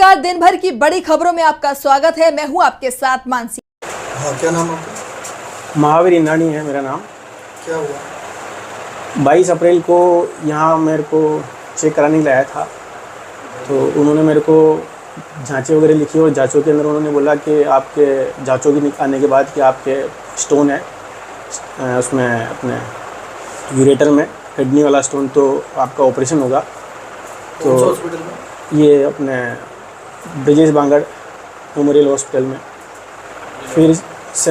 नमस्कार, दिन भर की बड़ी खबरों में आपका स्वागत है। मैं हूं आपके साथ मानसी। हाँ, क्या नाम आपका? महावीर इंद्राणी है मेरा नाम। क्या हुआ? 22 अप्रैल को यहाँ मेरे को चेक कराने के लिए आया था, तो उन्होंने मेरे को जांचें वगैरह लिखी और जांचों के अंदर उन्होंने बोला कि आपके जांचों के आने के बाद कि आपके स्टोन है उसमें अपने यूरेटर में, किडनी वाला स्टोन, तो आपका ऑपरेशन होगा। तो हॉस्पिटल में? ये अपने ब्रिजेश बांगड़ मेमोरियल हॉस्पिटल में। फिर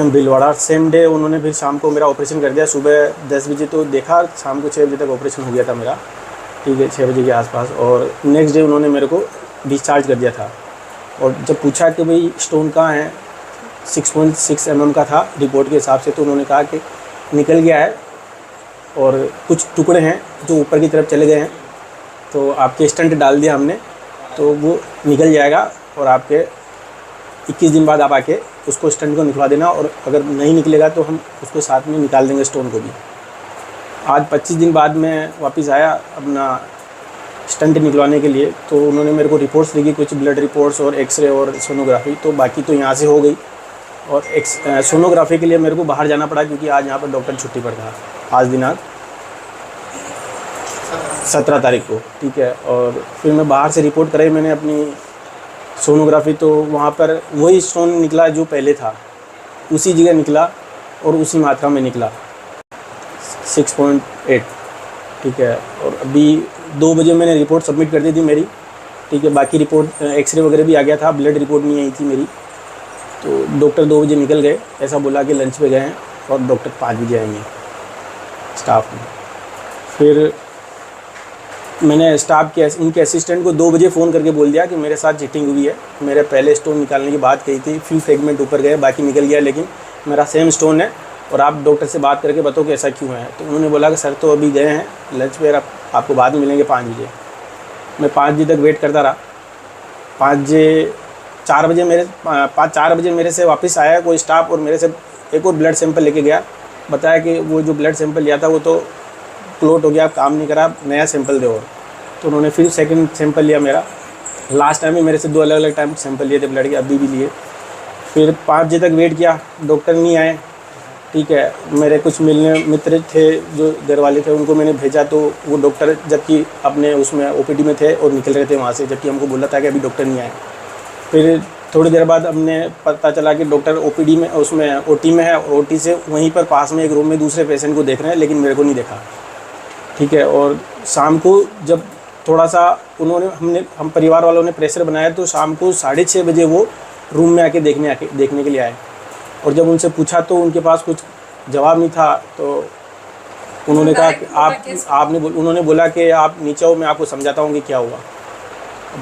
भीलवाड़ा सेम डे उन्होंने फिर शाम को मेरा ऑपरेशन कर दिया। सुबह 10 बजे तो देखा, शाम को 6 बजे तक ऑपरेशन हो गया था मेरा, ठीक है, 6 बजे के आसपास। और नेक्स्ट डे उन्होंने मेरे को डिस्चार्ज कर दिया था। और जब पूछा कि भाई स्टोन कहाँ है, 6.6 mm का था रिपोर्ट के हिसाब से, तो उन्होंने कहा कि निकल गया है और कुछ टुकड़े हैं जो ऊपर की तरफ चले गए हैं, तो आपके स्टंट डाल दिया हमने, तो वो निकल जाएगा और आपके 21 दिन बाद आप आके उसको स्टंट को निकलवा देना, और अगर नहीं निकलेगा तो हम उसको साथ में निकाल देंगे स्टोन को भी। आज 25 दिन बाद मैं वापस आया अपना स्टंट निकलवाने के लिए, तो उन्होंने मेरे को रिपोर्ट्स लिखी, कुछ ब्लड रिपोर्ट्स और एक्सरे और सोनोग्राफी, तो बाकी तो यहाँ से हो गई। और सोनोग्राफी के लिए मेरे को बाहर जाना पड़ा क्योंकि आज यहाँ पर डॉक्टर छुट्टी पर था, आज दिनांक 17 तारीख को, ठीक है। और फिर मैं बाहर से रिपोर्ट कराई मैंने अपनी सोनोग्राफी, तो वहाँ पर वही स्टोन निकला जो पहले था, उसी जगह निकला और उसी मात्रा में निकला, 6.8, ठीक है। और अभी 2 बजे मैंने रिपोर्ट सबमिट कर दी थी मेरी, ठीक है। बाकी रिपोर्ट एक्सरे वगैरह भी आ गया था, ब्लड रिपोर्ट नहीं आई थी मेरी। तो डॉक्टर 2 बजे निकल गए, ऐसा बोला कि लंच पे गए हैं, और डॉक्टर 5 बजे आएंगे स्टाफ में। फिर मैंने स्टाफ के उनके असिस्टेंट को 2 बजे फ़ोन करके बोल दिया कि मेरे साथ चीटिंग हुई है, मेरे पहले स्टोन निकालने की बात कही थी, फ्यू फ्रेगमेंट ऊपर गए, बाकी निकल गया, लेकिन मेरा सेम स्टोन है, और आप डॉक्टर से बात करके बताओ कि ऐसा क्यों है। तो उन्होंने बोला कि सर तो अभी गए हैं लंच पे, आपको बाद में मिलेंगे 5 बजे। मैं 5 बजे तक वेट करता रहा। 4 बजे मेरे से वापस आया कोई स्टाफ, और मेरे से एक और ब्लड सैंपल लेके गया, बताया कि वो जो ब्लड सैंपल लिया था वो तो क्लोट हो गया, काम नहीं करा, नया सैंपल दो। और तो उन्होंने फिर सेकंड सैंपल लिया मेरा। लास्ट टाइम में मेरे से 2 अलग अलग टाइम सैंपल लिए थे ब्लड के, अभी भी लिए। फिर 5 बजे तक वेट किया, डॉक्टर नहीं आए, ठीक है। मेरे कुछ मिलने मित्र थे जो घर वाले थे, उनको मैंने भेजा, तो वो डॉक्टर जबकि अपने उसमें ओपीडी में थे और निकल रहे थे वहाँ से, जबकि हमको बोला था कि अभी डॉक्टर नहीं आए। फिर थोड़ी देर बाद हमने पता चला कि डॉक्टर ओपीडी में, उसमें ओटी में है, ओटी से वहीं पर पास में एक रूम में दूसरे पेशेंट को देख रहे हैं, लेकिन मेरे को नहीं देखा, ठीक है। और शाम को जब थोड़ा सा हम परिवार वालों ने प्रेशर बनाया, तो शाम को 6:30 बजे वो रूम में आके देखने के लिए आए। और जब उनसे पूछा तो उनके पास कुछ जवाब नहीं था, तो उन्होंने कहा कि उन्होंने बोला कि आप नीचे आओ, मैं आपको समझाता हूँ कि क्या हुआ।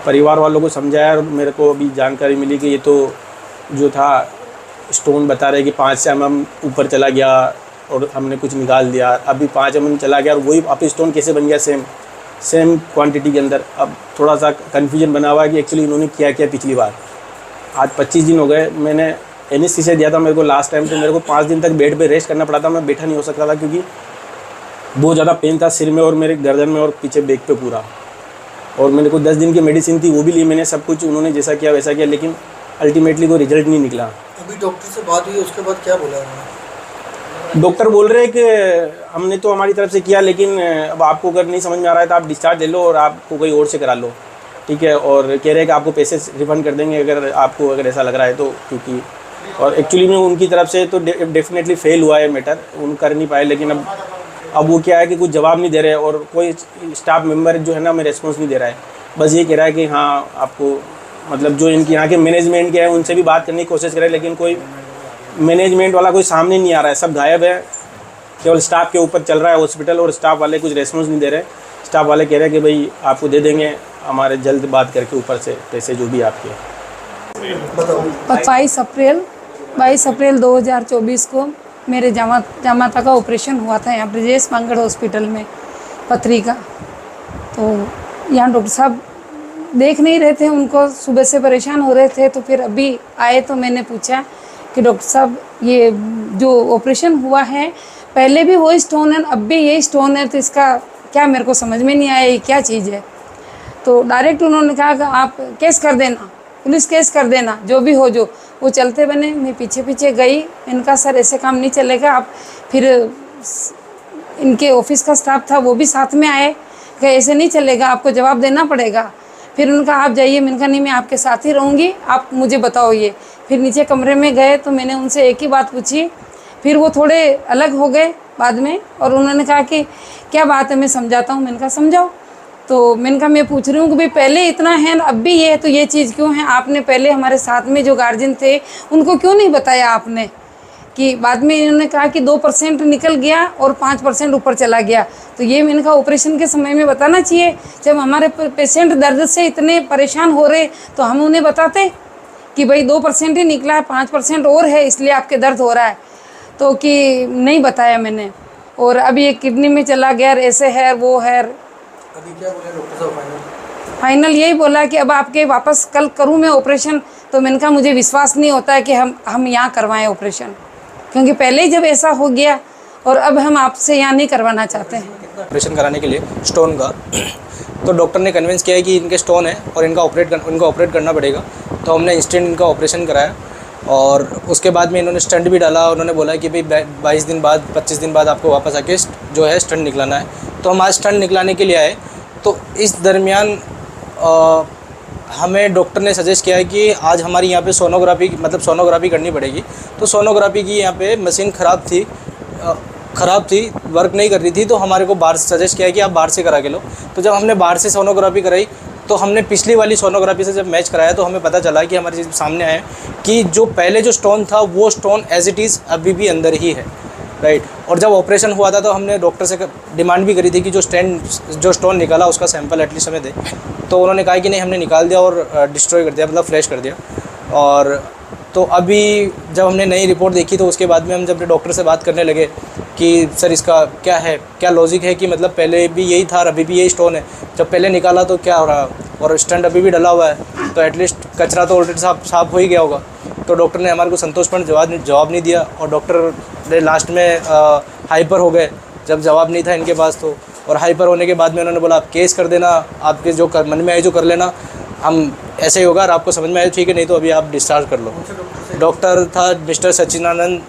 परिवार वालों को समझाया, और मेरे को अभी जानकारी मिली कि ये तो जो था स्टोन बता रहे कि 5 mm ऊपर चला गया, और हमने कुछ निकाल दिया, अभी 5 mm चला गया, और वही वापस स्टोन कैसे बन गया सेम क्वांटिटी के अंदर। अब थोड़ा सा कन्फ्यूजन बना हुआ है कि एक्चुअली इन्होंने क्या किया पिछली बार। आज 25 दिन हो गए, मैंने एनेस्थीसिया दिया था मेरे को लास्ट टाइम, तो मेरे को 5 दिन तक बेड पे रेस्ट करना पड़ा था, मैं बैठा नहीं हो सकता था क्योंकि बहुत ज़्यादा पेन था सिर में और मेरे गर्दन में और पीछे बैक पे पूरा। और मेरे को 10 दिन की मेडिसिन थी, वो भी ली मैंने, सब कुछ उन्होंने जैसा किया वैसा किया, लेकिन अल्टीमेटली कोई रिजल्ट नहीं निकला। अभी डॉक्टर से बात हुई, उसके बाद क्या बोला उन्होंने? डॉक्टर बोल रहे हैं कि हमने तो हमारी तरफ से किया, लेकिन अब आपको अगर नहीं समझ में आ रहा है तो आप डिस्चार्ज ले लो और आपको कोई और से करा लो, ठीक है। और कह रहे हैं कि आपको पैसे रिफंड कर देंगे अगर ऐसा लग रहा है तो, क्योंकि और एक्चुअली में उनकी तरफ से तो डेफिनेटली फेल हुआ है मैटर, उन कर नहीं पाए। लेकिन अब वो क्या है कि कुछ जवाब नहीं दे रहे, और कोई स्टाफ मेम्बर जो है ना, मैं रिस्पॉन्स नहीं दे रहा है, बस ये कह रहा है कि हाँ आपको, मतलब जो इनके यहाँ के मैनेजमेंट के हैं उनसे भी बात करने की कोशिश करें, लेकिन कोई मैनेजमेंट वाला कोई सामने नहीं आ रहा है, सब गायब है, केवल स्टाफ के ऊपर चल रहा है हॉस्पिटल, और स्टाफ वाले कुछ रेस्पॉन्स नहीं दे रहे। स्टाफ वाले कह रहे हैं कि भाई आपको दे देंगे हमारे जल्द बात करके ऊपर से पैसे जो भी आपके। 22 अप्रैल 2024 को मेरे जामाता का ऑपरेशन हुआ था यहाँ ब्रिजेश बांगड़ हॉस्पिटल में, पथरी का। तो यहाँ डॉक्टर साहब देख नहीं रहे थे, उनको सुबह से परेशान हो रहे थे, तो फिर अभी आए तो मैंने पूछा कि डॉक्टर साहब ये जो ऑपरेशन हुआ है पहले भी वो स्टोन है, अब भी ये स्टोन है, तो इसका क्या, मेरे को समझ में नहीं आया ये क्या चीज़ है। तो डायरेक्ट उन्होंने कहा कि आप केस कर देना, पुलिस केस कर देना, जो भी हो जो। वो चलते बने, मैं पीछे पीछे गई। इनका सर ऐसे काम नहीं चलेगा। आप फिर इनके ऑफिस का स्टाफ था, वो भी साथ में आए कि ऐसे नहीं चलेगा, आपको जवाब देना पड़ेगा। फिर उनका आप जाइए, मैंने कहा नहीं मैं आपके साथ ही रहूँगी, आप मुझे बताओ ये। फिर नीचे कमरे में गए तो मैंने उनसे एक ही बात पूछी। फिर वो थोड़े अलग हो गए बाद में, और उन्होंने कहा कि क्या बात है, मैं समझाता हूँ। मैंने कहा समझाओ। तो मैंने कहा मैं पूछ रही हूँ कि भाई पहले इतना है अब भी ये है, तो ये चीज़ क्यों है? आपने पहले हमारे साथ में जो गार्जियन थे उनको क्यों नहीं बताया आपने? कि बाद में इन्होंने कहा कि 2% निकल गया और 5% ऊपर चला गया। तो ये मैंने कहा ऑपरेशन के समय में बताना चाहिए। जब हमारे पेशेंट दर्द से इतने परेशान हो रहे तो हम उन्हें बताते कि भाई 2% ही निकला है, 5% और है, इसलिए आपके दर्द हो रहा है। तो कि नहीं बताया मैंने। और अभी ये किडनी में चला गया, ऐसे है वो है। अभी क्या बोले डॉक्टर साहब फाइनल? फाइनल यही बोला कि अब आपके वापस कल करूँ मैं ऑपरेशन। तो मैंने कहा मुझे विश्वास नहीं होता है कि हम यहाँ करवाएं ऑपरेशन, क्योंकि पहले ही जब ऐसा हो गया और अब हम आपसे यहाँ नहीं करवाना चाहते हैं। ऑपरेशन कराने के लिए स्टोन का, तो डॉक्टर ने कन्विंस किया है कि इनके स्टोन है और इनका ऑपरेट करना पड़ेगा। तो हमने इंस्टेंट इनका ऑपरेशन कराया और उसके बाद में इन्होंने स्टंट भी डाला। उन्होंने बोला कि भाई 22 दिन बाद 25 दिन बाद आपको वापस आके जो है स्टंट निकलाना है। तो हम आज स्टंट निकलाने के लिए आए। तो इस दरमियान हमें डॉक्टर ने सजेस्ट किया है कि आज हमारी यहाँ पे सोनोग्राफी करनी पड़ेगी। तो सोनोग्राफी की यहाँ पे मशीन ख़राब थी, वर्क नहीं कर रही थी। तो हमारे को बाहर सजेस्ट किया है कि आप बाहर से करा के लो। तो जब हमने बाहर से सोनोग्राफी कराई तो हमने पिछली वाली सोनोग्राफी से जब मैच कराया तो हमें पता चला कि हमारे सामने आया कि जो पहले जो स्टोन था वो स्टोन एज इट इज़ अभी भी अंदर ही है, राइट। और जब ऑपरेशन हुआ था तो हमने डॉक्टर से डिमांड भी करी थी कि जो स्टोन निकाला उसका सैंपल एटलीस्ट हमें दे। तो उन्होंने कहा कि नहीं, हमने निकाल दिया और डिस्ट्रॉय कर दिया, मतलब फ्लैश कर दिया। और तो अभी जब हमने नई रिपोर्ट देखी तो उसके बाद में हम जब डॉक्टर से बात करने लगे कि सर इसका क्या लॉजिक है कि मतलब पहले भी यही था और अभी भी यही स्टोन है, जब पहले निकाला तो क्या हो रहा, और स्टंट अभी भी डला हुआ है, तो एटलीस्ट कचरा तो ऑलरेडी साफ हो ही गया होगा। तो डॉक्टर ने हमारे को संतोषपूर्ण जवाब नहीं दिया और डॉक्टर ने लास्ट में हाइपर हो गए जब जवाब नहीं था इनके पास। तो और हाइपर होने के बाद में उन्होंने बोला आप केस कर देना, आपके जो मन में आए जो कर लेना, हम ऐसे ही होगा और आपको समझ में आए ठीक है, नहीं तो अभी आप डिस्चार्ज कर लो। डॉक्टर था मिस्टर सचिनानंद